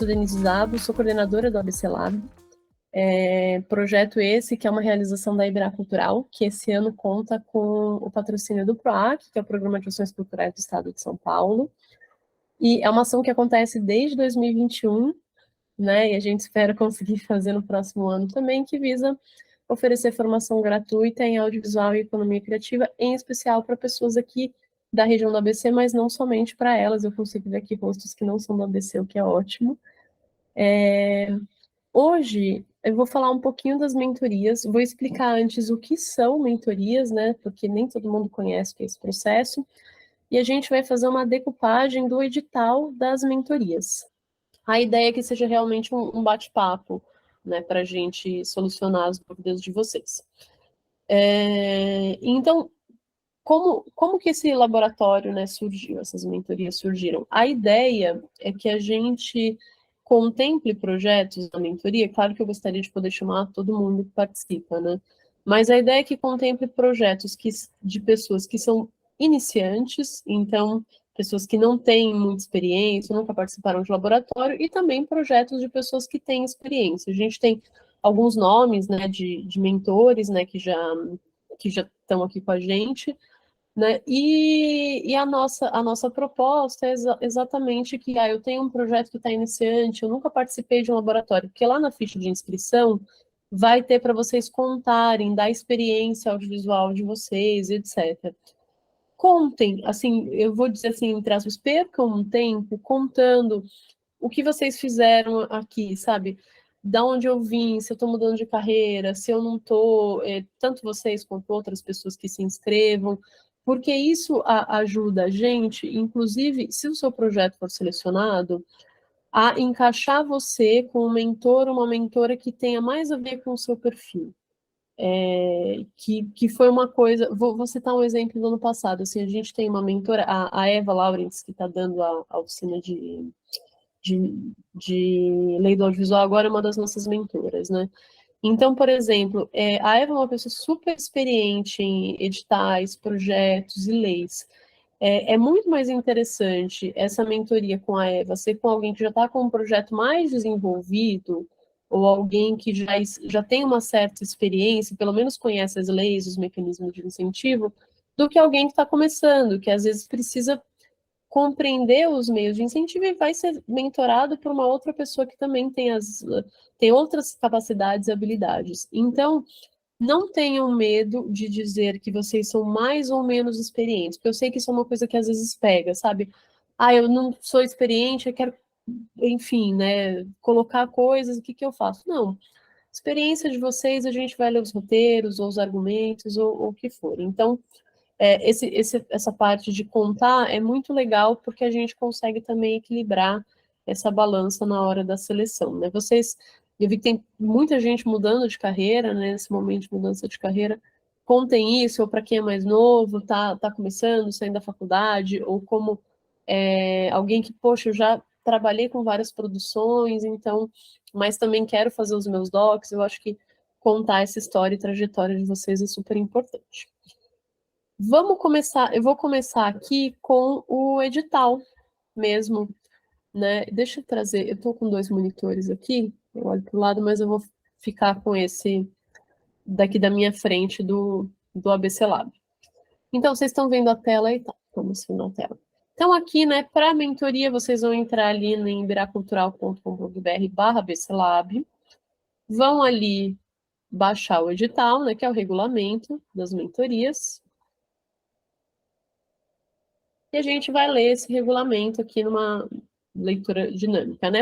Sou Denise Zabo, sou coordenadora do ABC Lab. Projeto esse que é uma realização da Iberá Cultural, que esse ano conta com o patrocínio do PROAC, que é o Programa de Ações Culturais do Estado de São Paulo. E é uma ação que acontece desde 2021, né? E a gente espera conseguir fazer no próximo ano também, que visa oferecer formação gratuita em audiovisual e economia criativa, em especial para pessoas aqui da região do ABC, mas não somente para elas. Eu consigo ver aqui rostos que não são do ABC, o que é ótimo. Hoje eu vou falar um pouquinho das mentorias, vou explicar antes o que são mentorias, né? Porque nem todo mundo conhece esse processo, e a gente vai fazer uma decupagem do edital das mentorias. A ideia é que seja realmente um bate-papo, né, para a gente solucionar as dúvidas de vocês. Então, como que esse laboratório, né, surgiu, essas mentorias surgiram? A ideia é que a gente contemple projetos na mentoria, claro que eu gostaria de poder chamar todo mundo que participa, né? Mas a ideia é que contemple projetos de pessoas que são iniciantes, então, pessoas que não têm muita experiência, nunca participaram de laboratório, e também projetos de pessoas que têm experiência. A gente tem alguns nomes, né, de mentores, né, que já estão aqui com a gente, né? E a nossa proposta é exatamente que eu tenho um projeto que está iniciante, eu nunca participei de um laboratório, porque lá na ficha de inscrição vai ter para vocês contarem da experiência audiovisual de vocês, etc. Contem, assim, eu vou dizer assim, entre aspas, percam um tempo contando o que vocês fizeram aqui, sabe? Da onde eu vim, se eu estou mudando de carreira, se eu não estou, tanto vocês quanto outras pessoas que se inscrevam, porque isso ajuda a gente, inclusive, se o seu projeto for selecionado, a encaixar você com um mentor ou uma mentora que tenha mais a ver com o seu perfil. Que foi uma coisa, vou citar um exemplo do ano passado, assim, a gente tem uma mentora, a Eva Lawrence, que está dando a oficina de lei do audiovisual, agora é uma das nossas mentoras, né? Então, por exemplo, a Eva é uma pessoa super experiente em editais, projetos e leis. É muito mais interessante essa mentoria com a Eva ser com alguém que já está com um projeto mais desenvolvido, ou alguém que já tem uma certa experiência, pelo menos conhece as leis, os mecanismos de incentivo, do que alguém que está começando, que às vezes precisa compreender os meios de incentivo e vai ser mentorado por uma outra pessoa que também tem outras capacidades e habilidades. Então, não tenham medo de dizer que vocês são mais ou menos experientes, porque eu sei que isso é uma coisa que às vezes pega, sabe? Eu não sou experiente, eu quero, enfim, né, colocar coisas, o que eu faço? Não. Experiência de vocês, a gente vai ler os roteiros, ou os argumentos, ou o que for. Então, essa parte de contar é muito legal porque a gente consegue também equilibrar essa balança na hora da seleção, né? Eu vi que tem muita gente mudando de carreira, né? Nesse momento de mudança de carreira, contem isso, ou para quem é mais novo, tá começando, saindo da faculdade, ou como alguém que, poxa, eu já trabalhei com várias produções, então, mas também quero fazer os meus docs, eu acho que contar essa história e trajetória de vocês é super importante. Vamos começar, eu vou começar aqui com o edital mesmo, né? Deixa eu trazer, eu estou com 2 monitores aqui, eu olho para o lado, mas eu vou ficar com esse daqui da minha frente do ABC Lab. Então, vocês estão vendo a tela aí? Tá, vamos ver na tela. Então, aqui, né, para a mentoria, vocês vão entrar ali em iberacultural.com.br/ABCLab, vão ali baixar o edital, né, que é o regulamento das mentorias, e a gente vai ler esse regulamento aqui numa leitura dinâmica, né?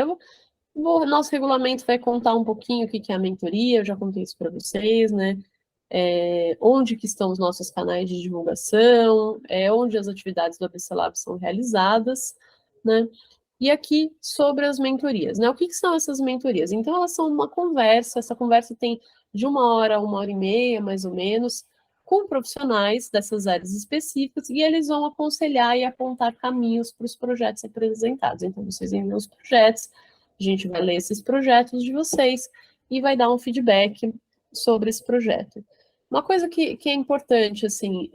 Nosso regulamento vai contar um pouquinho o que é a mentoria, eu já contei isso para vocês, né? Onde que estão os nossos canais de divulgação, onde as atividades do ABC Lab são realizadas, né? E aqui sobre as mentorias, né? O que são essas mentorias? Então, elas são uma conversa, essa conversa tem de 1 hora a 1 hora e meia, mais ou menos, com profissionais dessas áreas específicas, e eles vão aconselhar e apontar caminhos para os projetos apresentados. Então, vocês enviam os projetos, a gente vai ler esses projetos de vocês e vai dar um feedback sobre esse projeto. Uma coisa que é importante, assim,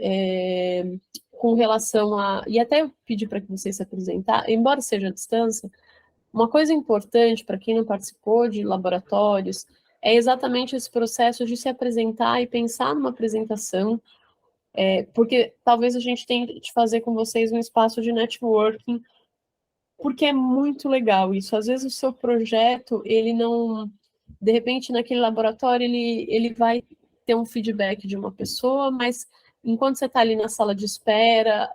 com relação a... E até eu pedi para que vocês se apresentar, embora seja à distância, uma coisa importante para quem não participou de laboratórios é exatamente esse processo de se apresentar e pensar numa apresentação, porque talvez a gente tenha de fazer com vocês um espaço de networking, porque é muito legal isso. Às vezes o seu projeto, ele não... De repente, naquele laboratório, ele vai ter um feedback de uma pessoa, mas enquanto você está ali na sala de espera,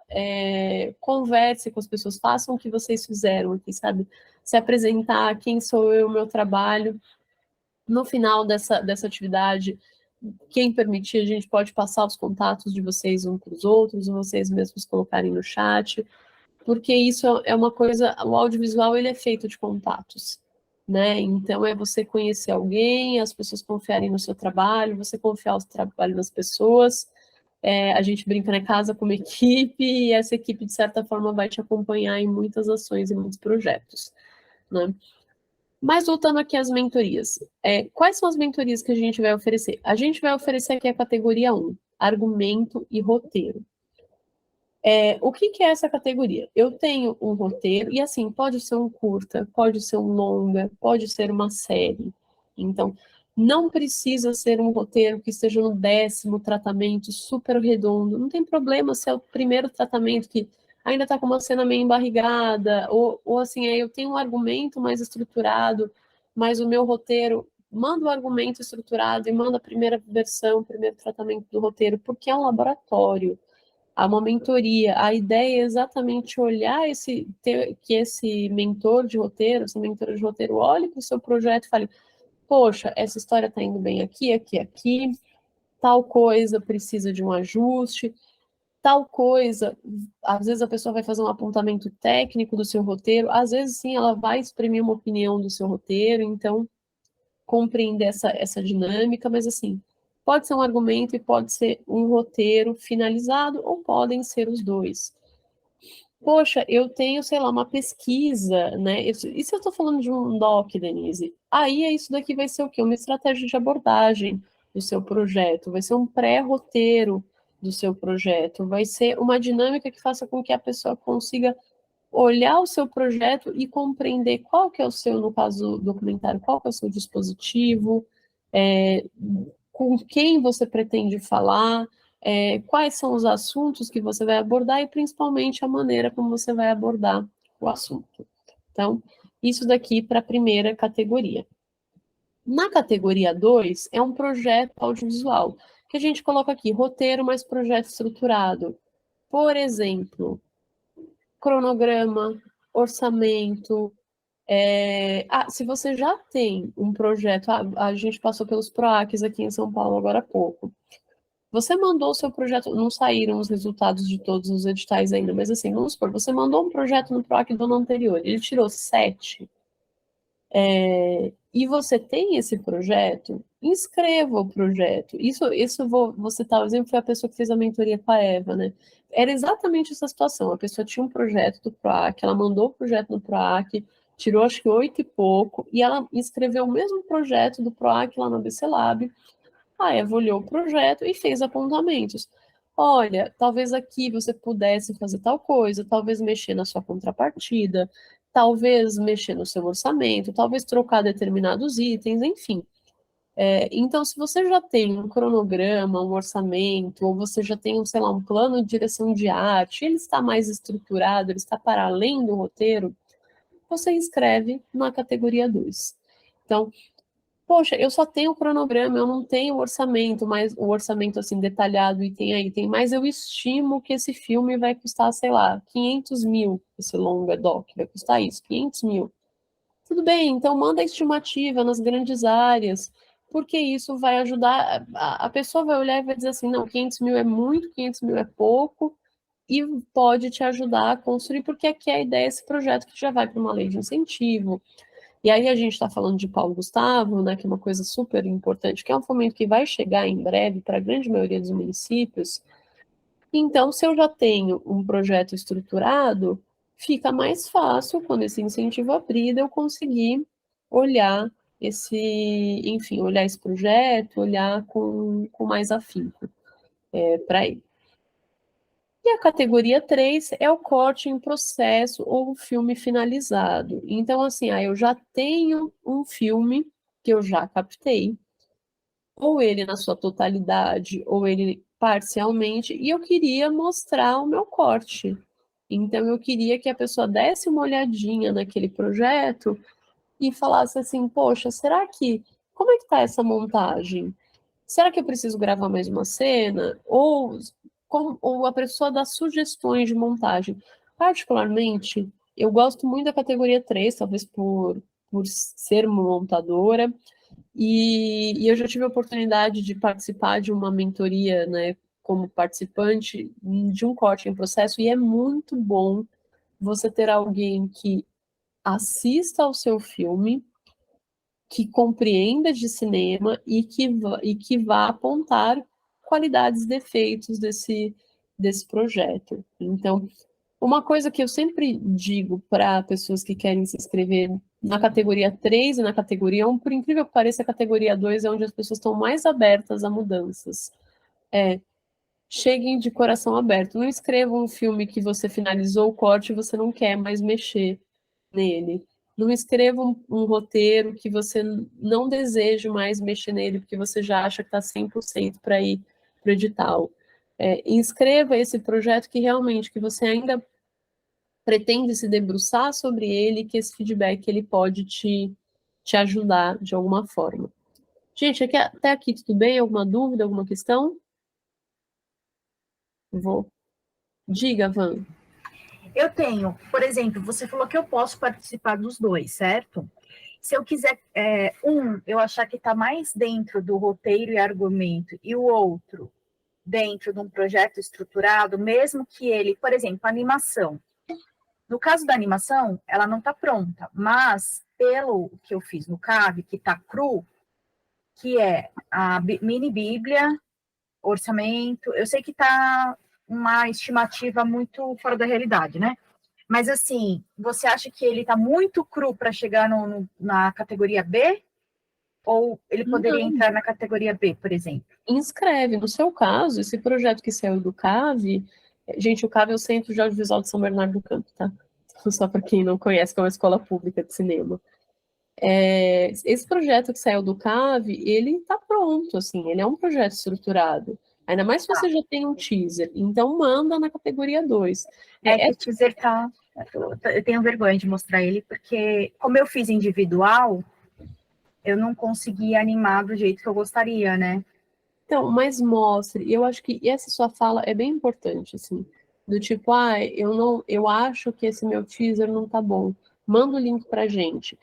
converse com as pessoas, façam o que vocês fizeram aqui, sabe? Se apresentar, quem sou eu, meu trabalho. No final dessa atividade, quem permitir, a gente pode passar os contatos de vocês uns para os outros, ou vocês mesmos colocarem no chat, porque isso é uma coisa, o audiovisual ele é feito de contatos, né? Então é você conhecer alguém, as pessoas confiarem no seu trabalho, você confiar o seu trabalho nas pessoas. A gente brinca na casa como equipe, e essa equipe, de certa forma, vai te acompanhar em muitas ações e muitos projetos, né? Mas voltando aqui às mentorias. Quais são as mentorias que a gente vai oferecer? A gente vai oferecer aqui a categoria 1, argumento e roteiro. O que é essa categoria? Eu tenho um roteiro, e assim, pode ser um curta, pode ser um longa, pode ser uma série. Então, não precisa ser um roteiro que esteja no 10º tratamento, super redondo. Não tem problema se é o primeiro tratamento que ainda está com uma cena meio embarrigada, ou assim, eu tenho um argumento mais estruturado, mas o meu roteiro manda o argumento estruturado e manda a primeira versão, o primeiro tratamento do roteiro, porque é um laboratório. Há uma mentoria. A ideia é exatamente olhar que esse mentor de roteiro, essa mentora de roteiro, olhe para o seu projeto e fale: poxa, essa história está indo bem aqui, aqui, aqui, tal coisa precisa de um ajuste, tal coisa. Às vezes a pessoa vai fazer um apontamento técnico do seu roteiro, às vezes sim, ela vai exprimir uma opinião do seu roteiro, então compreender essa dinâmica, mas assim, pode ser um argumento e pode ser um roteiro finalizado, ou podem ser os dois. Poxa, eu tenho, sei lá, uma pesquisa, né? E se eu estou falando de um doc, Denise? Aí isso daqui vai ser o quê? Uma estratégia de abordagem do seu projeto, vai ser um pré-roteiro do seu projeto, vai ser uma dinâmica que faça com que a pessoa consiga olhar o seu projeto e compreender qual que é o seu, no caso do documentário, qual que é o seu dispositivo, é, com quem você pretende falar, quais são os assuntos que você vai abordar e principalmente a maneira como você vai abordar o assunto. Então, isso daqui para a primeira categoria. Na categoria 2, é um projeto audiovisual, que a gente coloca aqui, roteiro mais projeto estruturado. Por exemplo, cronograma, orçamento. Se você já tem um projeto, a gente passou pelos PROACs aqui em São Paulo agora há pouco. Você mandou o seu projeto, não saíram os resultados de todos os editais ainda, mas assim, vamos supor, você mandou um projeto no PROAC do ano anterior, ele tirou 7, e você tem esse projeto, inscreva o projeto. Isso vou citar o exemplo, foi a pessoa que fez a mentoria com a Eva, né? Era exatamente essa situação. A pessoa tinha um projeto do PROAC, ela mandou o projeto no PROAC, tirou acho que 8 e pouco, e ela inscreveu o mesmo projeto do PROAC lá no ABC Lab. A Eva olhou o projeto e fez apontamentos. Olha, talvez aqui você pudesse fazer tal coisa, talvez mexer na sua contrapartida, talvez mexer no seu orçamento, talvez trocar determinados itens, enfim. Então, se você já tem um cronograma, um orçamento, ou você já tem, sei lá, um plano de direção de arte, ele está mais estruturado, ele está para além do roteiro, você inscreve na categoria 2. Então, poxa, eu só tenho o cronograma, eu não tenho o orçamento, mas o orçamento assim detalhado item a item, mas eu estimo que esse filme vai custar, sei lá, 500 mil, esse longa doc vai custar isso, 500 mil. Tudo bem, então manda a estimativa nas grandes áreas, porque isso vai ajudar, a pessoa vai olhar e vai dizer assim, não, 500 mil é muito, 500 mil é pouco, e pode te ajudar a construir, porque aqui a ideia é esse projeto que já vai para uma lei de incentivo. E aí a gente está falando de Paulo Gustavo, né, que é uma coisa super importante, que é um fomento que vai chegar em breve para a grande maioria dos municípios. Então, se eu já tenho um projeto estruturado, fica mais fácil, quando esse incentivo abrir, eu conseguir olhar enfim, olhar esse projeto, olhar com mais afinco para ele. E a categoria 3 é o corte em processo ou o filme finalizado. Então, assim, eu já tenho um filme que eu já captei, ou ele na sua totalidade, ou ele parcialmente, e eu queria mostrar o meu corte. Então, eu queria que a pessoa desse uma olhadinha naquele projeto e falasse assim, poxa, será que... Como é que está essa montagem? Será que eu preciso gravar mais uma cena? Ou a pessoa dá sugestões de montagem. Particularmente, eu gosto muito da categoria 3, talvez por ser uma montadora, e eu já tive a oportunidade de participar de uma mentoria, né, como participante de um corte em processo, e é muito bom você ter alguém que assista ao seu filme, que compreenda de cinema e que vá apontar qualidades e defeitos desse projeto. Então, uma coisa que eu sempre digo para pessoas que querem se inscrever na categoria 3 e na categoria 1, por incrível que pareça, a categoria 2 é onde as pessoas estão mais abertas a mudanças. Cheguem de coração aberto. Não escreva um filme que você finalizou o corte e você não quer mais mexer nele. Não escreva um roteiro que você não deseja mais mexer nele, porque você já acha que está 100% para ir para o edital. Inscreva esse projeto que realmente que você ainda pretende se debruçar sobre ele, que esse feedback ele pode te ajudar de alguma forma. Gente, até aqui tudo bem? Alguma dúvida, alguma questão? Vou. Diga, Van. Eu tenho, por exemplo, você falou que eu posso participar dos dois, certo? Se eu quiser eu achar que está mais dentro do roteiro e argumento, e o outro dentro de um projeto estruturado, mesmo que ele, por exemplo, animação. No caso da animação, ela não está pronta, mas pelo que eu fiz no CAV, que está cru, que é a mini bíblia, orçamento, eu sei que está uma estimativa muito fora da realidade, né? Mas assim, você acha que ele está muito cru para chegar na categoria B? Ou ele poderia Não, entrar na categoria B, por exemplo? inscreve. No seu caso, esse projeto que saiu do CAV, gente, o CAV é o Centro de Audiovisual de São Bernardo do Campo, tá? Só para quem não conhece, que é uma escola pública de cinema. Esse projeto que saiu do CAV, ele está pronto, assim, ele é um projeto estruturado. Ainda mais se você já tem um teaser. Então, manda na categoria 2. Que o teaser tá... Eu tenho vergonha de mostrar ele, porque como eu fiz individual, eu não consegui animar do jeito que eu gostaria, né? Então, mas mostre. Eu acho que essa sua fala é bem importante, assim, do tipo, eu acho que esse meu teaser não tá bom. Manda o link pra gente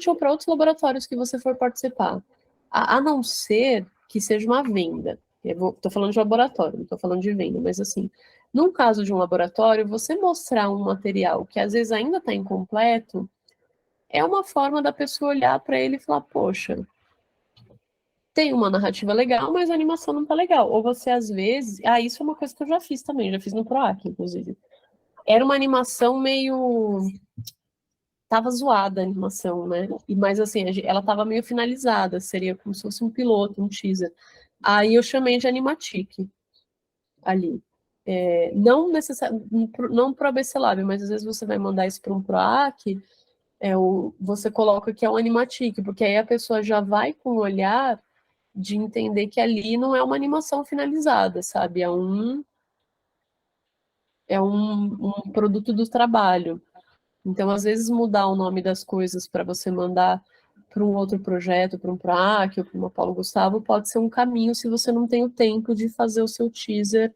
ou para outros laboratórios que você for participar. A não ser que seja uma venda. Tô falando de laboratório, não tô falando de venda, mas assim, num caso de um laboratório, você mostrar um material que às vezes ainda está incompleto, é uma forma da pessoa olhar para ele e falar, poxa, tem uma narrativa legal, mas a animação não tá legal. Ou você, às vezes. Isso é uma coisa que eu já fiz também, já fiz no PROAC, inclusive. Era uma animação meio. Tava zoada a animação, né? Mas assim, ela tava meio finalizada, seria como se fosse um piloto, um teaser. Aí eu chamei de Animatic ali. Não necessariamente, não pro ABC Lab, mas às vezes você vai mandar isso para um PROAC, você coloca que é um Animatic, porque aí a pessoa já vai com o olhar de entender que ali não é uma animação finalizada, sabe? É um produto do trabalho. Então, às vezes, mudar o nome das coisas para você mandar para um outro projeto, para um PROAC ou para uma Paulo Gustavo, pode ser um caminho se você não tem o tempo de fazer o seu teaser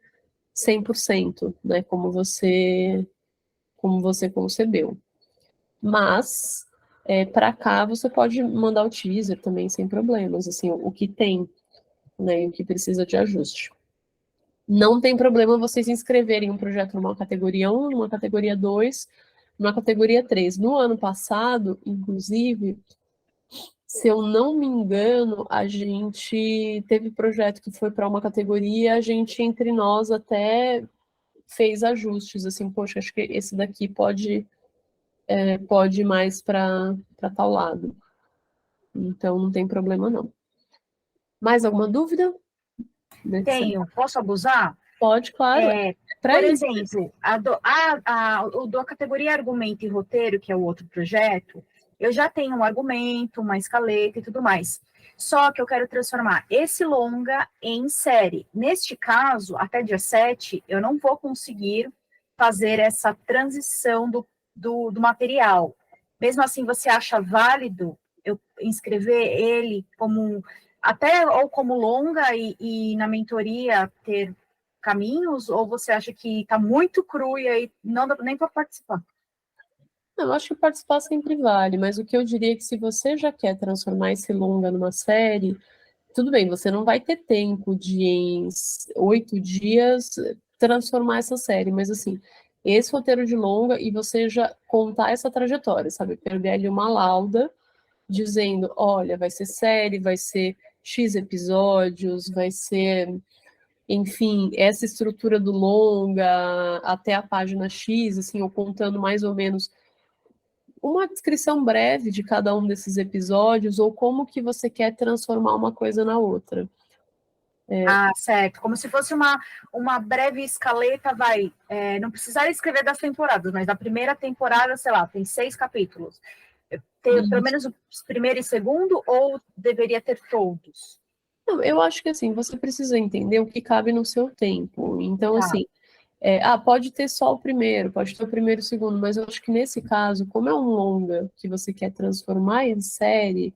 100%, né? Como você concebeu. Mas, para cá, você pode mandar o teaser também sem problemas, assim, o que tem, né? E o que precisa de ajuste. não tem problema vocês inscreverem um projeto numa categoria 1, numa categoria 2, numa categoria 3. No ano passado, inclusive, se eu não me engano, a gente teve projeto que foi para uma categoria, a gente entre nós até fez ajustes, assim, poxa, acho que esse daqui pode ir mais para tal lado. Então não tem problema não. Mais alguma dúvida? Tenho. Posso abusar? Pode, claro. Por exemplo, o da categoria argumento e roteiro, que é o outro projeto, eu já tenho um argumento, uma escaleta e tudo mais. Só que eu quero transformar esse longa em série. Neste caso, até dia 7, eu não vou conseguir fazer essa transição do material. Mesmo assim, você acha válido eu inscrever ele como até ou como longa e na mentoria ter caminhos, ou você acha que está muito cru e aí não dá nem para participar? Eu acho que participar sempre vale, mas o que eu diria é que se você já quer transformar esse longa numa série, tudo bem, você não vai ter tempo de em 8 dias transformar essa série, mas assim, esse roteiro de longa e você já contar essa trajetória, sabe? Perder ali uma lauda dizendo, olha, vai ser série, vai ser X episódios, vai ser, enfim, essa estrutura do longa até a página X, assim, ou contando mais ou menos uma descrição breve de cada um desses episódios ou como que você quer transformar uma coisa na outra. Ah, certo. Como se fosse uma breve escaleta, não precisaria escrever das temporadas, mas da primeira temporada, sei lá, tem 6 capítulos. Ter pelo menos o primeiro e segundo, ou deveria ter todos? Não, eu acho que assim, você precisa entender o que cabe no seu tempo. Então, assim, pode ter só o primeiro, pode ter o primeiro e o segundo, mas eu acho que nesse caso, como é um longa que você quer transformar em série,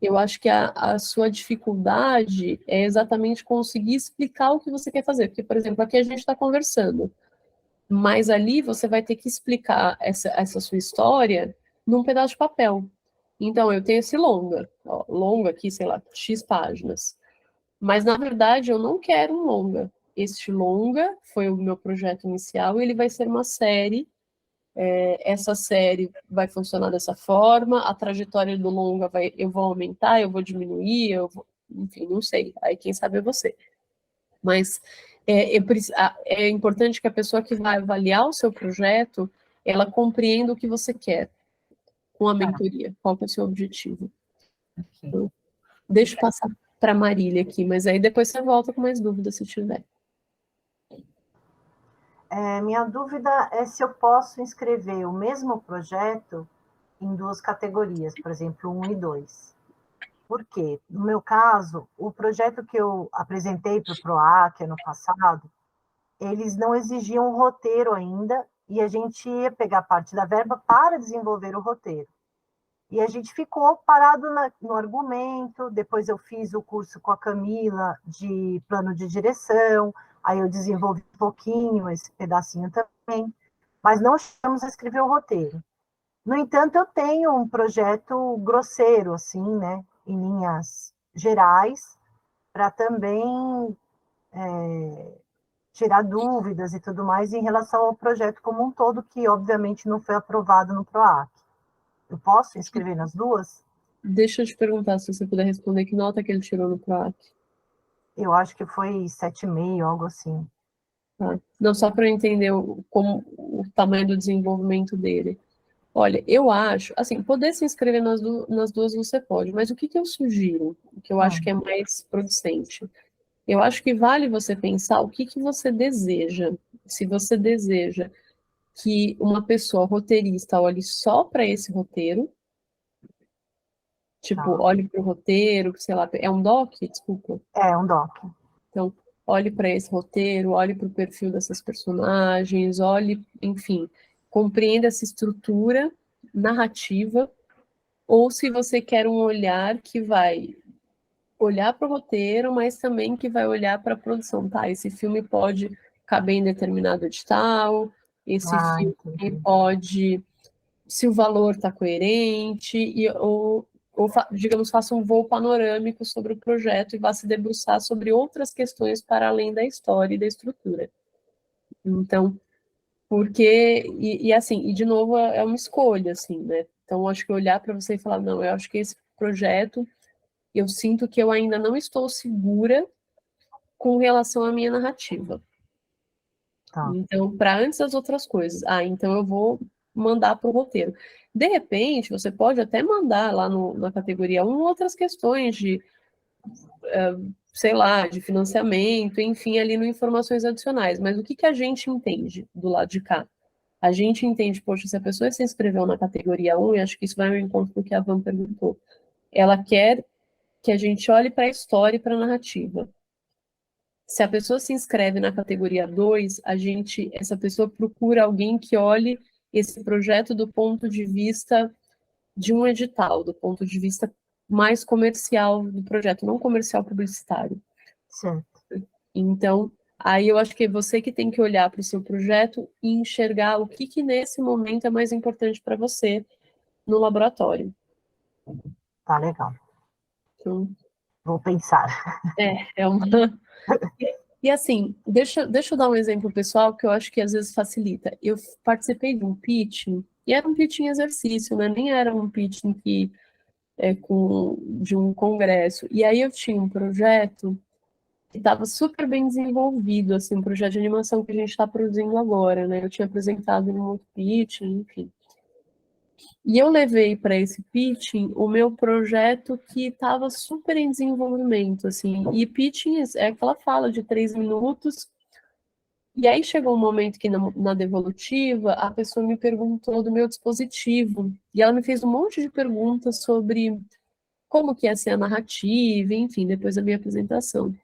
eu acho que a sua dificuldade é exatamente conseguir explicar o que você quer fazer. Porque, por exemplo, aqui a gente está conversando, mas ali você vai ter que explicar essa sua história num pedaço de papel. Então, eu tenho esse longa, ó, longa aqui, sei lá, X páginas. Mas, na verdade, eu não quero um longa. Este longa foi o meu projeto inicial e ele vai ser uma série. Essa série vai funcionar dessa forma, a trajetória do longa eu vou aumentar, eu vou diminuir, enfim, não sei. Aí quem sabe é você. Mas é importante que a pessoa que vai avaliar o seu projeto, ela compreenda o que você quer com a mentoria, qual que é o seu objetivo. Então, deixa eu passar para a Marília aqui, mas aí depois você volta com mais dúvidas se tiver. Minha dúvida é se eu posso inscrever o mesmo projeto em 2 categorias, por exemplo, 1 e 2. Por quê? No meu caso, o projeto que eu apresentei para o PROAC ano passado, eles não exigiam um roteiro ainda, e a gente ia pegar parte da verba para desenvolver o roteiro. E a gente ficou parado no argumento, depois eu fiz o curso com a Camila de plano de direção, aí eu desenvolvi um pouquinho esse pedacinho também, mas não chegamos a escrever o roteiro. No entanto, eu tenho um projeto grosseiro, assim, né, em linhas gerais, para também tirar dúvidas e tudo mais em relação ao projeto como um todo, que obviamente não foi aprovado no PROAC. Eu posso inscrever nas duas? Deixa eu te perguntar, se você puder responder, que nota que ele tirou no PROAC? Eu acho que foi 7,5, algo assim. Tá? Não, só para eu entender o tamanho do desenvolvimento dele. Olha, eu acho, assim, poder se inscrever nas duas você pode, mas o que eu sugiro, o que eu acho que é mais producente? Eu acho que vale você pensar o que você deseja. Se você deseja que uma pessoa roteirista olhe só para esse roteiro, tipo, Tá. olhe para o roteiro, sei lá, é um doc? Desculpa. É um doc. Então, olhe para esse roteiro, olhe para o perfil dessas personagens, olhe, enfim, compreenda essa estrutura narrativa, ou se você quer um olhar que vai olhar para o roteiro, mas também que vai olhar para a produção, tá? Esse filme pode caber em determinado edital, esse filme Entendi. pode, se o valor está coerente, ou ou digamos, faça um voo panorâmico sobre o projeto e vá se debruçar sobre outras questões para além da história e da estrutura. Então, porque, assim, e de novo é uma escolha, assim, né? Então, acho que olhar para você e falar, não, eu acho que esse projeto, eu sinto que eu ainda não estou segura com relação à minha narrativa. Tá. Então, para antes das outras coisas, então eu vou mandar para o roteiro. De repente, você pode até mandar lá na categoria 1 outras questões de, sei lá, de financiamento, enfim, ali no informações adicionais. Mas o que, que a gente entende do lado de cá? A gente entende, poxa, se a pessoa se inscreveu na categoria 1, e acho que isso vai ao encontro do que a Van perguntou, ela quer que a gente olhe para a história e para a narrativa. Se a pessoa se inscreve na categoria 2, essa pessoa procura alguém que olhe esse projeto do ponto de vista de um edital, do ponto de vista mais comercial do projeto, não comercial publicitário. Certo. Então, aí eu acho que é você que tem que olhar para o seu projeto e enxergar o que nesse momento é mais importante para você no laboratório. Tá legal. Então, Vou pensar. é uma... E assim, deixa eu dar um exemplo pessoal que eu acho que às vezes facilita. Eu participei de um pitching, e era um pitching exercício, né? Nem era um pitching de um congresso. E aí eu tinha um projeto que estava super bem desenvolvido, assim, um projeto de animação que a gente está produzindo agora, né? Eu tinha apresentado em um outro pitching, enfim. E eu levei para esse pitching o meu projeto que estava super em desenvolvimento, assim. E pitching é aquela fala de 3 minutos. E aí chegou um momento que na devolutiva a pessoa me perguntou do meu dispositivo. E ela me fez um monte de perguntas sobre como que ia ser a narrativa, enfim, depois da minha apresentação.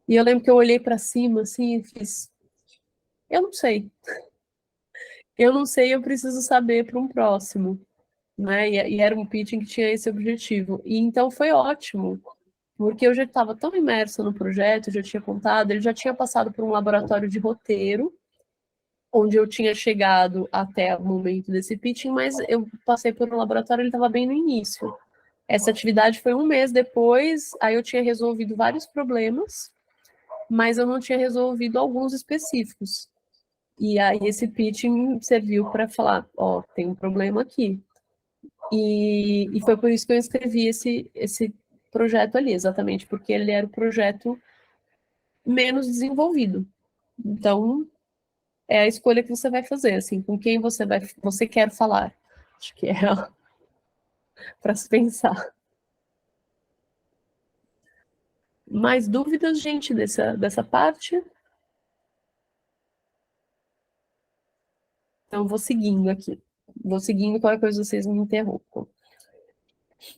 E eu lembro que eu olhei para cima assim e fiz, eu não sei. Eu não sei, eu preciso saber para um próximo, né? E era um pitching que tinha esse objetivo. E então foi ótimo, porque eu já estava tão imersa no projeto, já tinha contado, ele já tinha passado por um laboratório de roteiro, onde eu tinha chegado até o momento desse pitching, mas eu passei por um laboratório, ele estava bem no início. Essa atividade foi um mês depois, aí eu tinha resolvido vários problemas, mas eu não tinha resolvido alguns específicos. E aí esse pitching serviu para falar, ó, tem um problema aqui. E foi por isso que eu escrevi esse projeto ali, exatamente, porque ele era o projeto menos desenvolvido. Então, é a escolha que você vai fazer, assim, com quem você quer falar. Acho que é para se pensar. Mais dúvidas, gente, dessa parte? Então, vou seguindo aqui. Vou seguindo, qualquer coisa vocês me interrompam.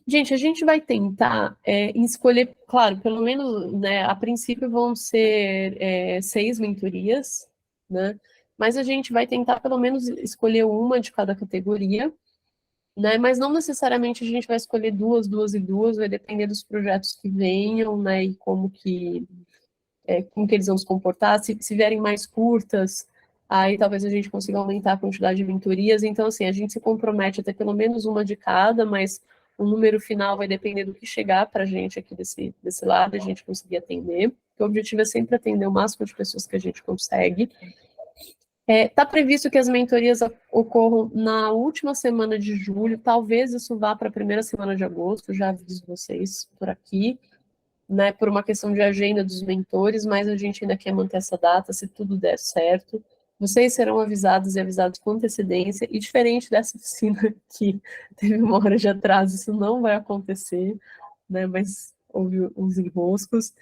Gente, a gente vai tentar escolher, claro, pelo menos, né, a princípio vão ser 6 mentorias, né? Mas a gente vai tentar pelo menos escolher uma de cada categoria, né? Mas não necessariamente a gente vai escolher duas e duas, vai depender dos projetos que venham, né? E como que eles vão se comportar. Se vierem mais curtas, aí talvez a gente consiga aumentar a quantidade de mentorias. Então, assim, a gente se compromete a ter pelo menos uma de cada, mas o número final vai depender do que chegar para a gente aqui desse lado, a gente conseguir atender. O objetivo é sempre atender o máximo de pessoas que a gente consegue. Está previsto que as mentorias ocorram na última semana de julho, talvez isso vá para a primeira semana de agosto, já aviso vocês por aqui, né, por uma questão de agenda dos mentores, mas a gente ainda quer manter essa data, se tudo der certo. Vocês serão avisados e avisados com antecedência, e diferente dessa oficina que teve uma hora de atraso, isso não vai acontecer, né, mas houve uns enroscos.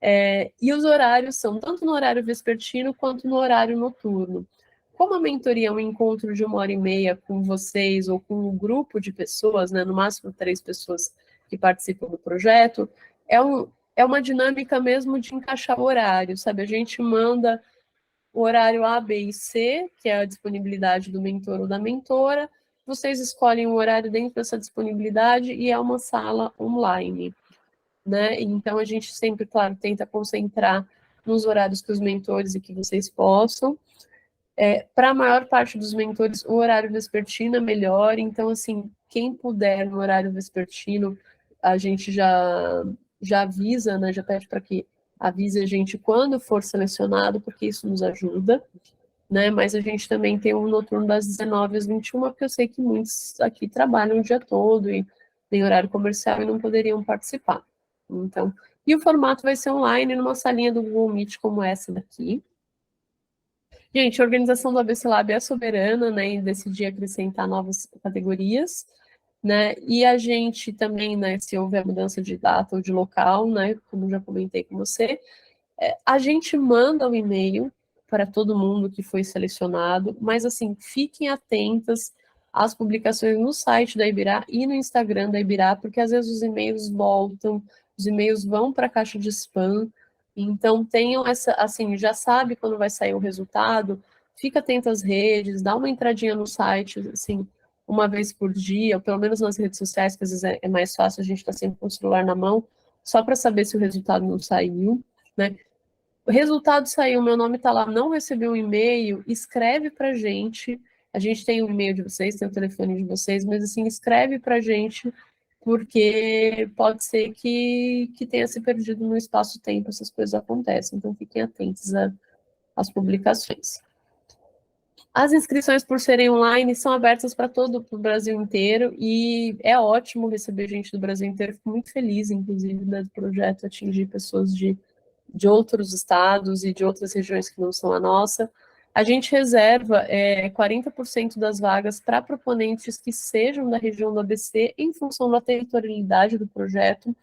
E os horários são tanto no horário vespertino quanto no horário noturno. Como a mentoria é um encontro de 1h30 com vocês ou com um grupo de pessoas, né, no máximo 3 pessoas que participam do projeto, é uma dinâmica mesmo de encaixar o horário, sabe? A gente manda o horário A, B e C, que é a disponibilidade do mentor ou da mentora, vocês escolhem um horário dentro dessa disponibilidade e é uma sala online, né? Então, a gente sempre, claro, tenta concentrar nos horários que os mentores e que vocês possam. Para a maior parte dos mentores, o horário vespertino é melhor, então, assim, quem puder no horário vespertino, a gente já avisa, né, já pede para que avise a gente quando for selecionado, porque isso nos ajuda, né, mas a gente também tem um noturno das 19 às 21, porque eu sei que muitos aqui trabalham o dia todo e tem horário comercial e não poderiam participar. Então, e o formato vai ser online, numa salinha do Google Meet como essa daqui. Gente, a organização do ABC Lab é soberana, né, em decidir acrescentar novas categorias, né, e a gente também, né, se houver mudança de data ou de local, né, como já comentei com você, a gente manda um e-mail para todo mundo que foi selecionado, mas, assim, fiquem atentas às publicações no site da Ibirá e no Instagram da Ibirá, porque às vezes os e-mails voltam, os e-mails vão para a caixa de spam, então tenham essa, assim, já sabe quando vai sair o resultado, fica atento às redes, dá uma entradinha no site, assim, uma vez por dia, ou pelo menos nas redes sociais, que às vezes é mais fácil, a gente está sempre com o celular na mão, só para saber se o resultado não saiu, né? O resultado saiu, meu nome está lá, não recebi um e-mail, escreve para a gente tem o e-mail de vocês, tem o telefone de vocês, mas assim, escreve para a gente, porque pode ser que tenha se perdido no espaço-tempo, essas coisas acontecem, então fiquem atentos às publicações. As inscrições, por serem online, são abertas para todo o Brasil inteiro, e é ótimo receber gente do Brasil inteiro, fico muito feliz, inclusive, né, do projeto atingir pessoas de outros estados e de outras regiões que não são a nossa. A gente reserva 40% das vagas para proponentes que sejam da região do ABC, em função da territorialidade do projeto,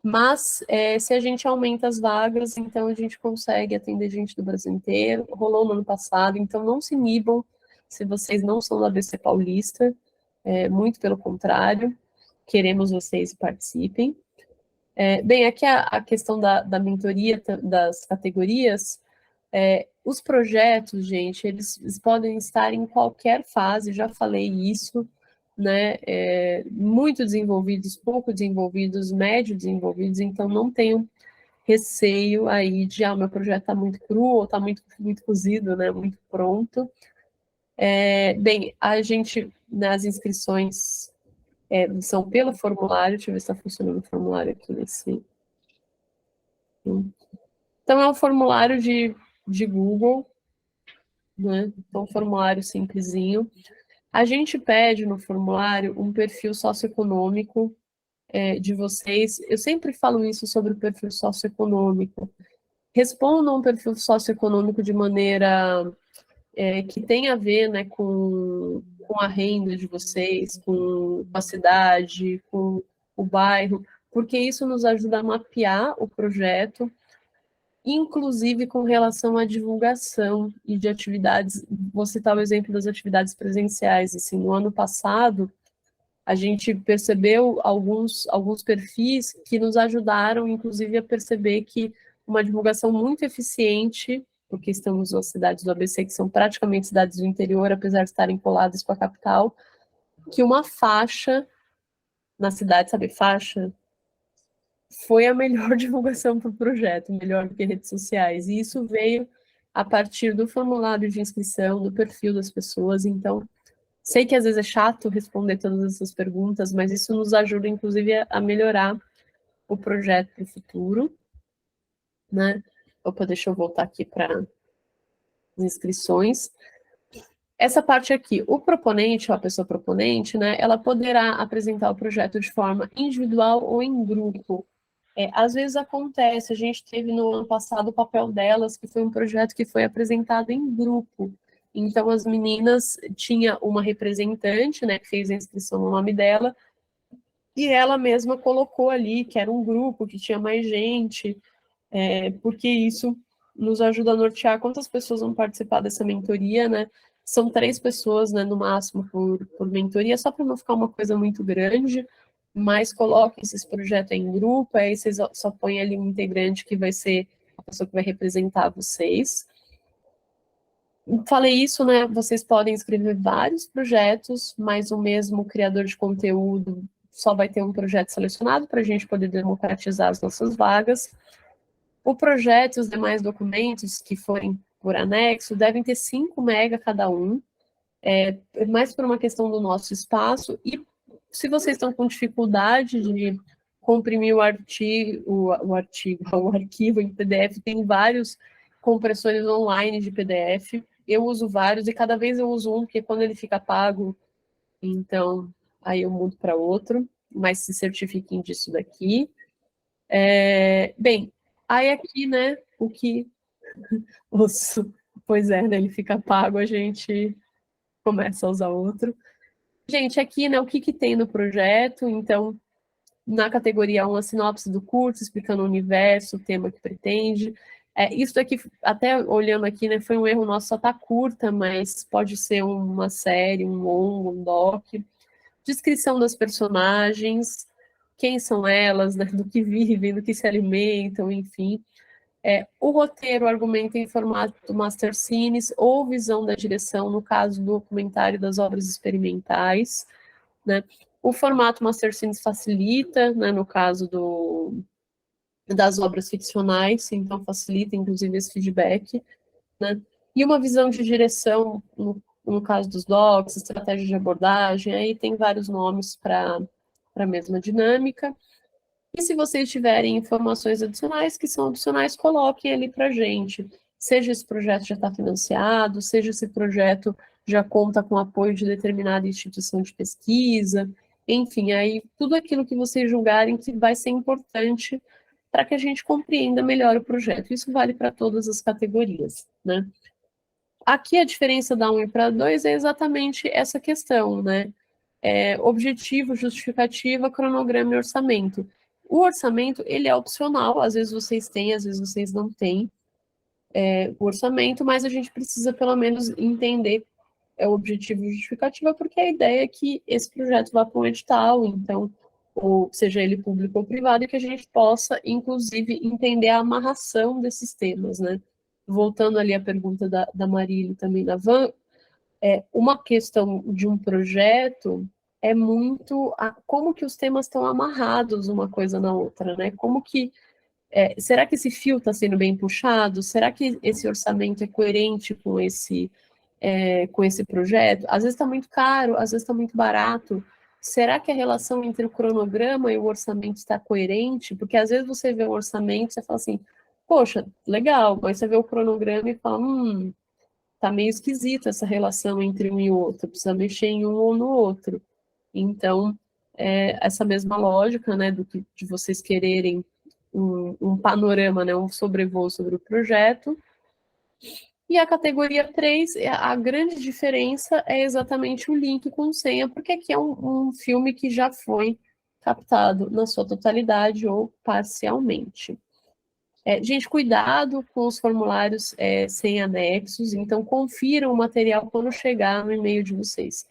mas se a gente aumenta as vagas, então a gente consegue atender gente do Brasil inteiro. Rolou no ano passado, então não se inibam se vocês não são do ABC paulista, muito pelo contrário, queremos vocês participem. Bem, aqui a questão da mentoria das categorias, os projetos, gente, eles podem estar em qualquer fase, já falei isso, né, muito desenvolvidos, pouco desenvolvidos, médio desenvolvidos, então não tenham receio aí de, meu projeto está muito cru, ou está muito, muito cozido, né, muito pronto. Bem, a gente, nas inscrições, são pelo formulário, deixa eu ver se está funcionando o formulário aqui nesse... Então, é um formulário de Google, né? Então, um formulário simplesinho. A gente pede no formulário um perfil socioeconômico de vocês. Eu sempre falo isso sobre o perfil socioeconômico. Respondam um perfil socioeconômico de maneira que tenha a ver, né, com a renda de vocês, com a cidade, com o bairro, porque isso nos ajuda a mapear o projeto, inclusive com relação à divulgação e de atividades. Vou citar o exemplo das atividades presenciais. Assim, no ano passado, a gente percebeu alguns perfis que nos ajudaram, inclusive, a perceber que uma divulgação muito eficiente, porque estamos nas cidades do ABC, que são praticamente cidades do interior, apesar de estarem coladas com a capital, que uma faixa na cidade, sabe, faixa, foi a melhor divulgação para o projeto, melhor do que redes sociais. E isso veio a partir do formulário de inscrição, do perfil das pessoas. Então, sei que às vezes é chato responder todas essas perguntas, mas isso nos ajuda, inclusive, a melhorar o projeto para o futuro, né? Opa, deixa eu voltar aqui para as inscrições. Essa parte aqui, o proponente, ou a pessoa proponente, né, ela poderá apresentar o projeto de forma individual ou em grupo. Às vezes acontece, a gente teve no ano passado o Papel Delas, que foi um projeto que foi apresentado em grupo. Então, as meninas, tinha uma representante, né, que fez a inscrição no nome dela, e ela mesma colocou ali que era um grupo, que tinha mais gente, porque isso nos ajuda a nortear quantas pessoas vão participar dessa mentoria, né? São 3 pessoas, né, no máximo, por mentoria, só para não ficar uma coisa muito grande, mas coloquem esses projetos em grupo, aí vocês só põem ali um integrante que vai ser a pessoa que vai representar vocês. Falei isso, né, vocês podem escrever vários projetos, mas o mesmo criador de conteúdo só vai ter um projeto selecionado para a gente poder democratizar as nossas vagas. O projeto e os demais documentos que forem por anexo, devem ter 5 mega cada um, mais por uma questão do nosso espaço, e se vocês estão com dificuldade de comprimir o arquivo em PDF, tem vários compressores online de PDF, eu uso vários, e cada vez eu uso um, porque quando ele fica pago, então aí eu mudo para outro, mas se certifiquem disso daqui. Bem, aí aqui, né, o que... Pois é, né, ele fica pago, a gente começa a usar outro. Gente, aqui, né, o que tem no projeto, então, na categoria 1, a sinopse do curso, explicando o universo, o tema que pretende. Isso daqui, até olhando aqui, né, foi um erro nosso, só tá curta, mas pode ser uma série, um longo, um doc. Descrição das personagens, quem são elas, né, do que vivem, do que se alimentam, enfim. O roteiro argumenta em formato Master Scenes ou visão da direção, no caso do documentário das obras experimentais, né? O formato Master Scenes facilita, né, no caso das obras ficcionais, então facilita, inclusive, esse feedback, né? E uma visão de direção, no caso dos docs, estratégia de abordagem, aí tem vários nomes para a mesma dinâmica. E se vocês tiverem informações adicionais, que são opcionais, coloquem ali para a gente. Seja esse projeto já está financiado, seja esse projeto já conta com apoio de determinada instituição de pesquisa, enfim, aí tudo aquilo que vocês julgarem que vai ser importante para que a gente compreenda melhor o projeto. Isso vale para todas as categorias, né? Aqui a diferença da 1 para 2 é exatamente essa questão, né? Objetivo, justificativa, cronograma e orçamento. O orçamento, ele é opcional, às vezes vocês têm, às vezes vocês não têm o orçamento, mas a gente precisa pelo menos entender o objetivo e justificativa, porque a ideia é que esse projeto vá para um edital, então, ou seja ele público ou privado, e que a gente possa, inclusive, entender a amarração desses temas, né? Voltando ali à pergunta da Marília e também da Van, uma questão de um projeto é muito como que os temas estão amarrados uma coisa na outra, né? Como que será que esse fio está sendo bem puxado? Será que esse orçamento é coerente com esse projeto? Às vezes está muito caro, às vezes está muito barato. Será que a relação entre o cronograma e o orçamento está coerente? Porque às vezes você vê o orçamento e você fala assim, poxa, legal, mas você vê o cronograma e fala, tá meio esquisita essa relação entre um e outro, precisa mexer em um ou no outro. Então, essa mesma lógica, né, de vocês quererem um panorama, né, um sobrevoo sobre o projeto. E a categoria 3, a grande diferença é exatamente o link com senha, porque aqui é um filme que já foi captado na sua totalidade ou parcialmente. Gente, cuidado com os formulários sem anexos, então confiram o material quando chegar no e-mail de vocês.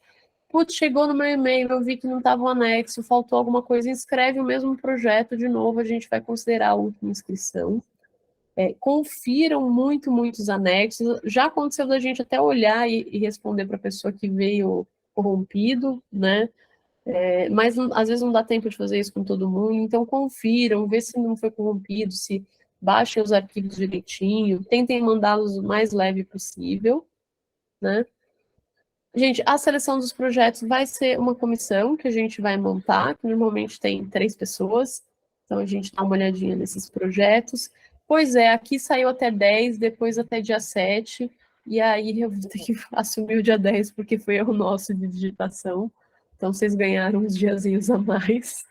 Putz, chegou no meu e-mail, eu vi que não estava o anexo, faltou alguma coisa, inscreve o mesmo projeto de novo, a gente vai considerar a última inscrição. Confiram muitos anexos, já aconteceu da gente até olhar e responder para a pessoa que veio corrompido, né? Mas às vezes não dá tempo de fazer isso com todo mundo, então confiram, vê se não foi corrompido, se baixem os arquivos direitinho, tentem mandá-los o mais leve possível, né? Gente, a seleção dos projetos vai ser uma comissão que a gente vai montar, que normalmente tem 3 pessoas, então a gente dá uma olhadinha nesses projetos. Pois é, aqui saiu até 10, depois até dia 7, e aí eu vou ter que assumir o dia 10, porque foi erro nosso de digitação, então vocês ganharam uns diazinhos a mais.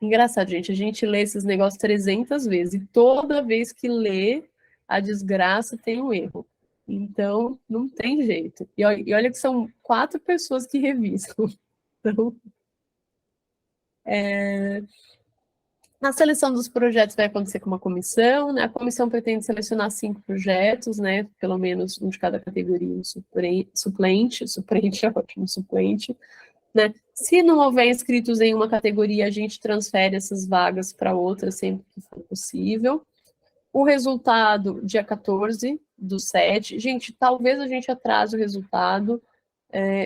Engraçado, gente, a gente lê esses negócios 300 vezes, e toda vez que lê, a desgraça tem um erro. Então, não tem jeito. E olha que são 4 pessoas que revisam. Então, a seleção dos projetos vai acontecer com uma comissão, né? A comissão pretende selecionar 5 projetos, né? Pelo menos um de cada categoria, um suplente é ótimo, suplente, né? Se não houver inscritos em uma categoria, a gente transfere essas vagas para outra sempre que for possível. O resultado, dia 14/7. Gente, talvez a gente atrase o resultado,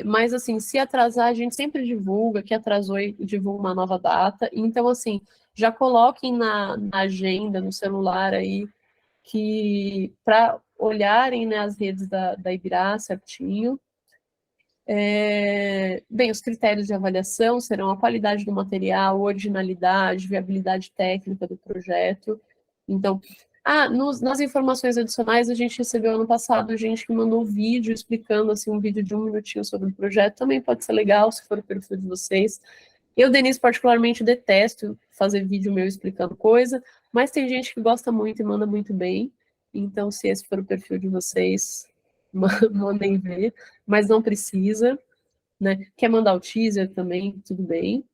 mas, assim, se atrasar, a gente sempre divulga, que atrasou e divulga uma nova data. Então, assim, já coloquem na agenda, no celular aí, que para olharem, né, as redes da Ibirá certinho. Bem, os critérios de avaliação serão a qualidade do material, originalidade, viabilidade técnica do projeto. Então, nas informações adicionais, a gente recebeu ano passado gente que mandou um vídeo explicando, assim, um vídeo de 1 minutinho sobre o projeto, também pode ser legal, se for o perfil de vocês. Eu, Denise, particularmente detesto fazer vídeo meu explicando coisa, mas tem gente que gosta muito e manda muito bem, então se esse for o perfil de vocês, mandem ver, mas não precisa, né? Quer mandar o teaser também, tudo bem.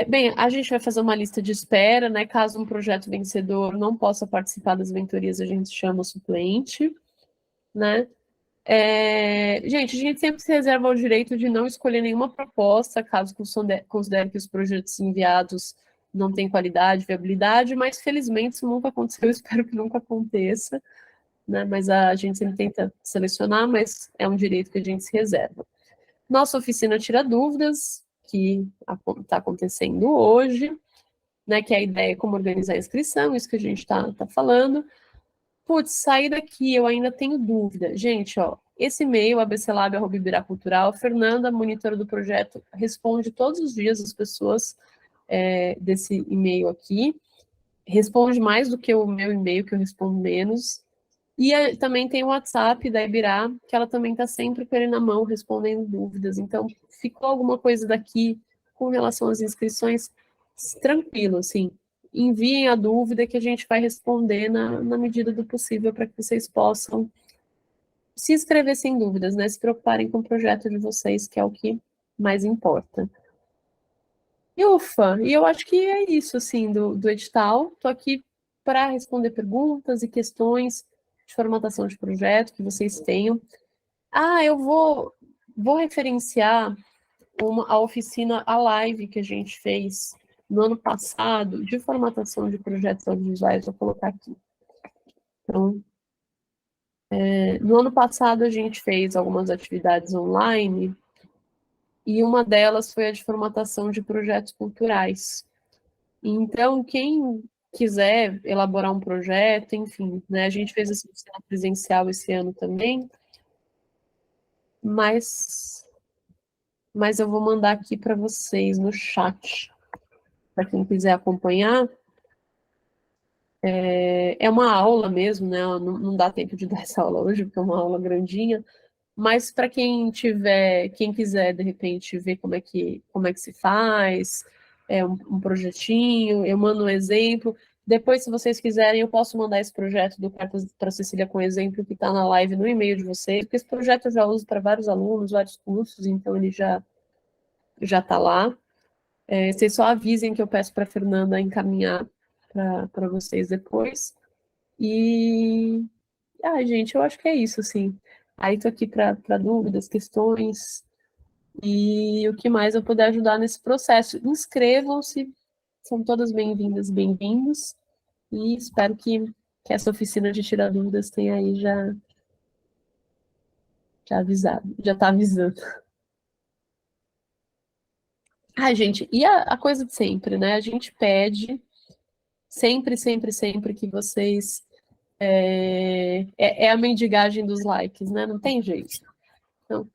Bem, a gente vai fazer uma lista de espera, né? Caso um projeto vencedor não possa participar das mentorias, a gente chama o suplente, né? Gente, a gente sempre se reserva o direito de não escolher nenhuma proposta, caso considere que os projetos enviados não têm qualidade, viabilidade, mas felizmente isso nunca aconteceu, eu espero que nunca aconteça, né? Mas a gente sempre tenta selecionar, mas é um direito que a gente se reserva. Nossa oficina Tira Dúvidas, que está acontecendo hoje, né? Que a ideia é como organizar a inscrição, isso que a gente está falando. Putz, sair daqui, eu ainda tenho dúvida. Gente, ó, esse e-mail, abclab@ibiracultural, Fernanda, monitora do projeto, responde todos os dias as pessoas desse e-mail aqui. Responde mais do que o meu e-mail, que eu respondo menos. E também tem o WhatsApp da Ibirá, que ela também está sempre com ele na mão, respondendo dúvidas. Então, ficou alguma coisa daqui com relação às inscrições, tranquilo, assim. Enviem a dúvida que a gente vai responder na medida do possível para que vocês possam se inscrever sem dúvidas, né? Se preocuparem com o projeto de vocês, que é o que mais importa. E ufa, e eu acho que é isso, assim, do edital. Estou aqui para responder perguntas e questões de formatação de projeto que vocês tenham. Eu vou referenciar a oficina, a live que a gente fez no ano passado, de formatação de projetos audiovisuais, vou colocar aqui. Então, no ano passado a gente fez algumas atividades online, e uma delas foi a de formatação de projetos culturais. Então, quem quiser elaborar um projeto, enfim, né, a gente fez essa oficina presencial esse ano também, mas eu vou mandar aqui para vocês no chat, para quem quiser acompanhar. É uma aula mesmo, né? Não dá tempo de dar essa aula hoje, porque é uma aula grandinha, mas para quem quiser, de repente, ver como é que se faz, um projetinho, eu mando um exemplo. Depois, se vocês quiserem, eu posso mandar esse projeto do Cartas para Cecília com exemplo que está na live no e-mail de vocês, porque esse projeto eu já uso para vários alunos, vários cursos, então ele já está lá. Vocês só avisem que eu peço para a Fernanda encaminhar para vocês depois. E, gente, eu acho que é isso, assim. Aí tô aqui para dúvidas, questões, e o que mais eu puder ajudar nesse processo. Inscrevam-se, são todas bem-vindas e bem-vindos, e espero que essa oficina de tirar dúvidas tenha aí já avisado, já está avisando. Gente, e a coisa de sempre, né? A gente pede sempre, sempre, sempre que vocês... a mendigagem dos likes, né? Não tem jeito. Então,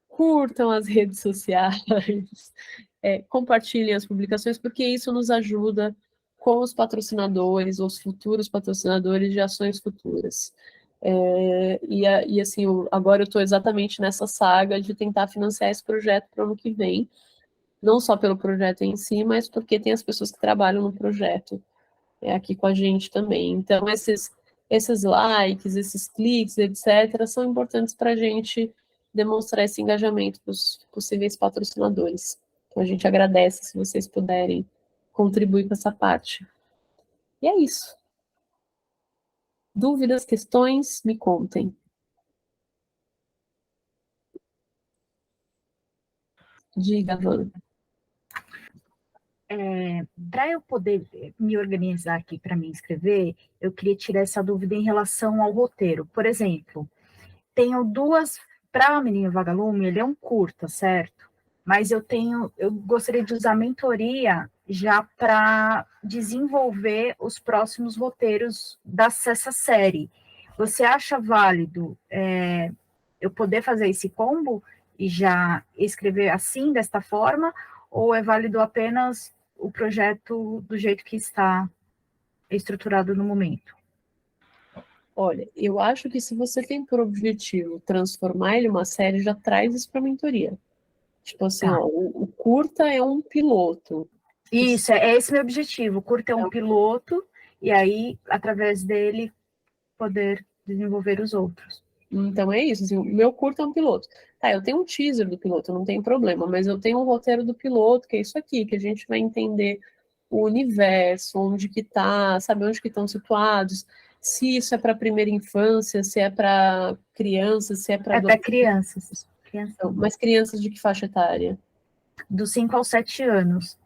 curtam as redes sociais, compartilhem as publicações, porque isso nos ajuda com os patrocinadores, os futuros patrocinadores de ações futuras. E assim, agora eu estou exatamente nessa saga de tentar financiar esse projeto para o ano que vem, não só pelo projeto em si, mas porque tem as pessoas que trabalham no projeto aqui com a gente também. Então, esses likes, esses cliques, etc., são importantes para a gente demonstrar esse engajamento para os possíveis patrocinadores. Então, a gente agradece se vocês puderem contribuir com essa parte. E é isso. Dúvidas, questões, me contem. Diga, Van. Para eu poder me organizar aqui para me inscrever, eu queria tirar essa dúvida em relação ao roteiro. Por exemplo, tenho duas... Para o Menino Vagalume, ele é um curta, certo? mas eu gostaria de usar mentoria já para desenvolver os próximos roteiros dessa série. Você acha válido eu poder fazer esse combo e já escrever assim, desta forma, ou é válido apenas o projeto do jeito que está estruturado no momento? Olha, eu acho que se você tem por objetivo transformar ele em uma série, já traz isso para a mentoria. Tipo assim, Tá. ó, o curta é um piloto. Isso, é esse meu objetivo. O curta é um piloto, e aí, através dele, poder desenvolver os outros. Então é isso, assim, o meu curta é um piloto. Tá, eu tenho um teaser do piloto, não tem problema, mas eu tenho um roteiro do piloto, que é isso aqui, que a gente vai entender o universo, onde que tá, sabe onde que estão situados, se isso é para primeira infância, se é para crianças, se é para É para adolescentes. crianças. Então, mas crianças de que faixa etária? Dos 5 aos 7 anos.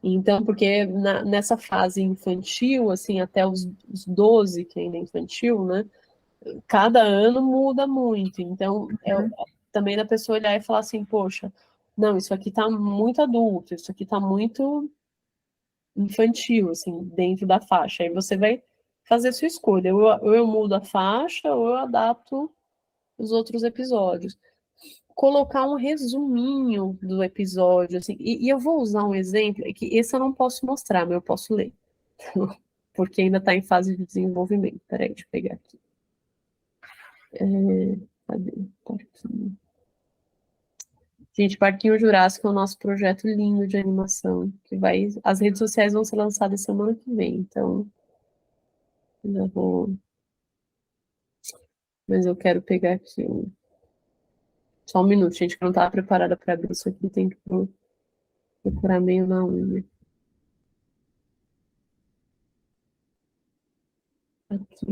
Então, porque nessa fase infantil, assim, até os 12, que ainda é infantil, né? Cada ano muda muito. Então, também da pessoa olhar e falar assim, poxa, não, isso aqui tá muito adulto, isso aqui tá muito infantil, assim, dentro da faixa. Aí você vai fazer a sua escolha. Ou eu mudo a faixa, ou eu adapto os outros episódios. Colocar um resuminho do episódio, assim, e eu vou usar um exemplo, que esse eu não posso mostrar, mas eu posso ler, porque ainda está em fase de desenvolvimento. Peraí, deixa eu pegar aqui. Cadê? Parquinho. Gente, Parquinho Jurássico é o nosso projeto lindo de animação, que vai. As redes sociais vão ser lançadas semana que vem, então já vou. Mas eu quero pegar aqui só um minuto, gente, que eu não estava preparada para abrir isso aqui, tem que procurar meio na unha. Aqui.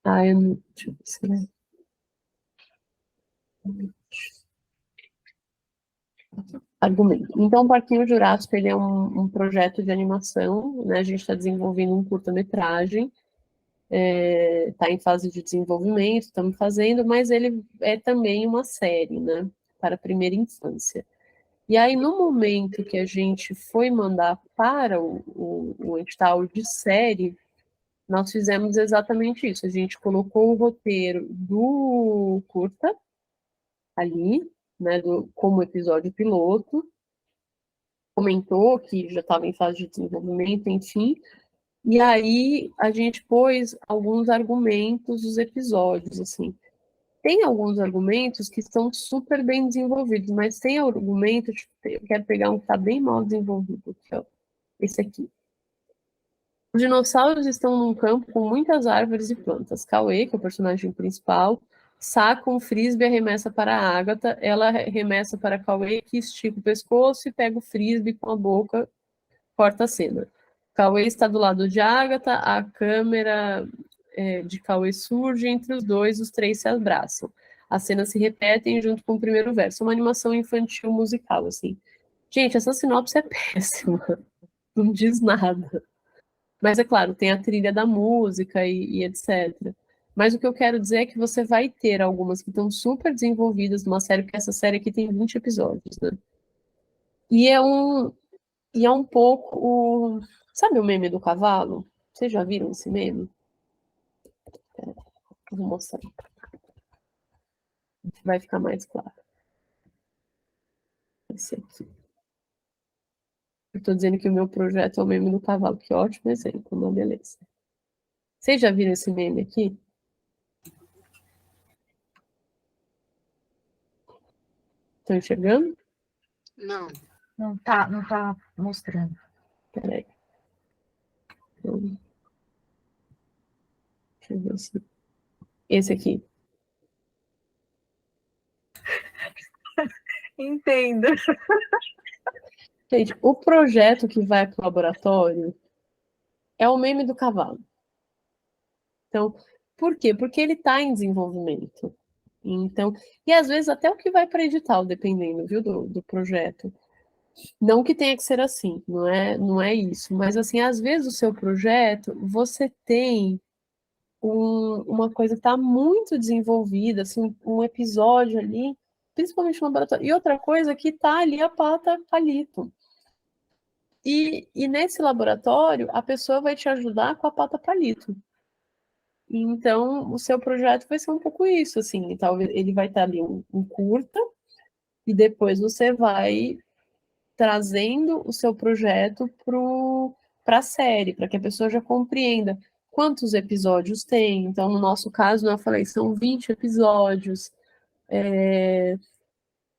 Ah, eu não. Deixa eu ver se vai. Argumento. Então, o Parquinho Jurássico ele é um projeto de animação, né? A gente está desenvolvendo um curta-metragem, está em fase de desenvolvimento, estamos fazendo, mas ele é também uma série, né? Para a primeira infância. E aí, no momento que a gente foi mandar para o edital de série, nós fizemos exatamente isso. A gente colocou o roteiro do curta ali, né, como episódio piloto, comentou que já estava em fase de desenvolvimento, enfim, e aí a gente pôs alguns argumentos dos episódios, assim. Tem alguns argumentos que estão super bem desenvolvidos, mas tem argumentos, eu quero pegar um que está bem mal desenvolvido, que é esse aqui. Os dinossauros estão num campo com muitas árvores e plantas. Cauê, que é o personagem principal, saca um frisbee e arremessa para a Agatha. Ela arremessa para Cauê, que estica o pescoço e pega o frisbee com a boca, corta a cena. Cauê está do lado de Agatha, a câmera de Cauê surge, entre os dois, os três se abraçam. As cenas se repetem junto com o primeiro verso. Uma animação infantil musical, assim. Gente, essa sinopse é péssima. Não diz nada. Mas é claro, tem a trilha da música e etc. Mas o que eu quero dizer é que você vai ter algumas que estão super desenvolvidas numa série, porque essa série aqui tem 20 episódios, né? E é um pouco sabe o meme do cavalo? Vocês já viram esse meme? Vou mostrar. Vai ficar mais claro. Esse aqui. Eu estou dizendo que o meu projeto é o meme do cavalo. Que ótimo exemplo, uma beleza. Vocês já viram esse meme aqui? Estão enxergando? Não. Não tá mostrando. Peraí. Então, deixa eu ver se... Esse aqui. Entendo. Gente, o projeto que vai para o laboratório é o meme do cavalo. Então, por quê? Porque ele está em desenvolvimento. Então, e às vezes até o que vai para edital, dependendo, viu, do projeto. Não que tenha que ser assim, não é isso. Mas assim, às vezes o seu projeto, você tem uma coisa que está muito desenvolvida, assim, um episódio ali, principalmente no laboratório. E outra coisa que está ali a pata palito. E nesse laboratório, a pessoa vai te ajudar com a pata palito. Então, o seu projeto vai ser um pouco isso, assim, talvez ele vai estar ali um curta, e depois você vai trazendo o seu projeto para a série, para que a pessoa já compreenda quantos episódios tem. Então, no nosso caso, eu falei, são 20 episódios,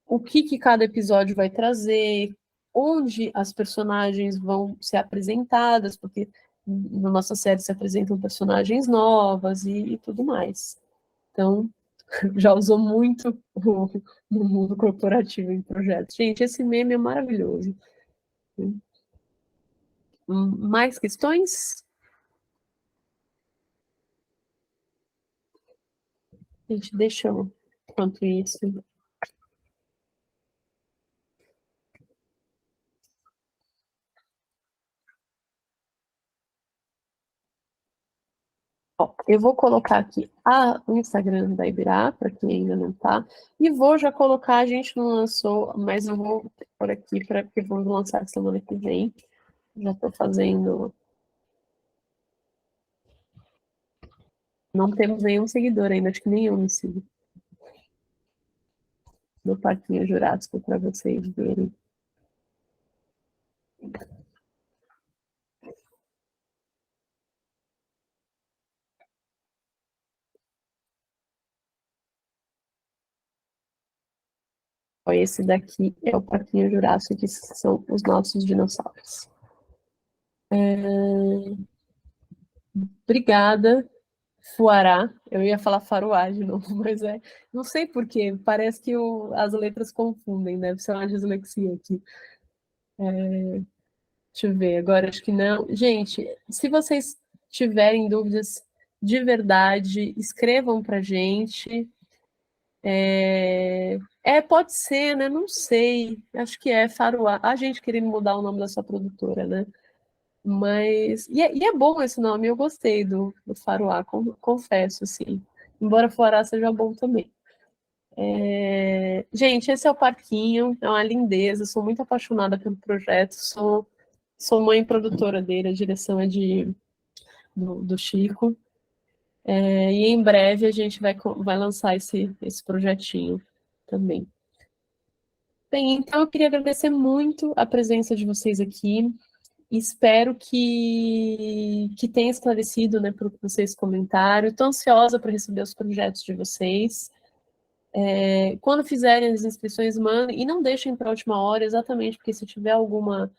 o que cada episódio vai trazer, onde as personagens vão ser apresentadas, porque na nossa série se apresentam personagens novas e tudo mais. Então, já usou muito no mundo corporativo em projetos. Gente, esse meme é maravilhoso. Mais questões? Gente, deixa eu, enquanto isso. Ó, eu vou colocar aqui o Instagram da Ibirá, para quem ainda não tá, e vou já colocar, a gente não lançou, mas eu vou por aqui, porque vamos lançar semana que vem. Já estou fazendo. Não temos nenhum seguidor ainda, acho que nem eu me sigo. No Parquinho Jurássico, para vocês verem. Esse daqui é o Parquinho Jurássico, que são os nossos dinossauros. Obrigada, Fuará. Eu ia falar Faruá de novo, mas não sei porquê, parece que as letras confundem, deve ser uma dislexia aqui. Deixa eu ver, agora acho que não. Gente, se vocês tiverem dúvidas de verdade, escrevam pra gente. Pode ser, né? Não sei. Acho que é Faruá. A gente querendo mudar o nome da sua produtora, né? Mas. E é bom esse nome, eu gostei do Faruá, confesso, assim. Embora Fuará seja bom também. Gente, esse é o Parquinho, é uma lindeza, sou muito apaixonada pelo projeto, sou mãe produtora dele, a direção é do Chico. E em breve a gente vai lançar esse projetinho também. Bem, então eu queria agradecer muito a presença de vocês aqui. Espero que tenha esclarecido, né, para o que vocês comentaram. Estou ansiosa para receber os projetos de vocês. Quando fizerem as inscrições, mandem. E não deixem para a última hora, exatamente, porque se tiver alguma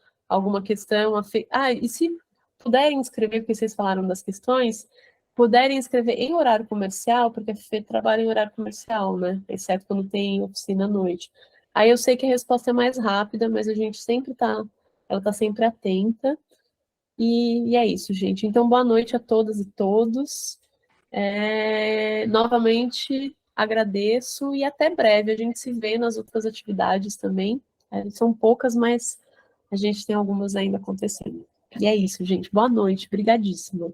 questão... e se puderem escrever, porque vocês falaram das questões, puderem escrever em horário comercial, porque a FE trabalha em horário comercial, né? Exceto quando tem oficina à noite. Aí eu sei que a resposta é mais rápida, mas a gente ela está sempre atenta. E é isso, gente. Então, boa noite a todas e todos. Novamente, agradeço e até breve. A gente se vê nas outras atividades também. São poucas, mas a gente tem algumas ainda acontecendo. E é isso, gente. Boa noite. Obrigadíssima.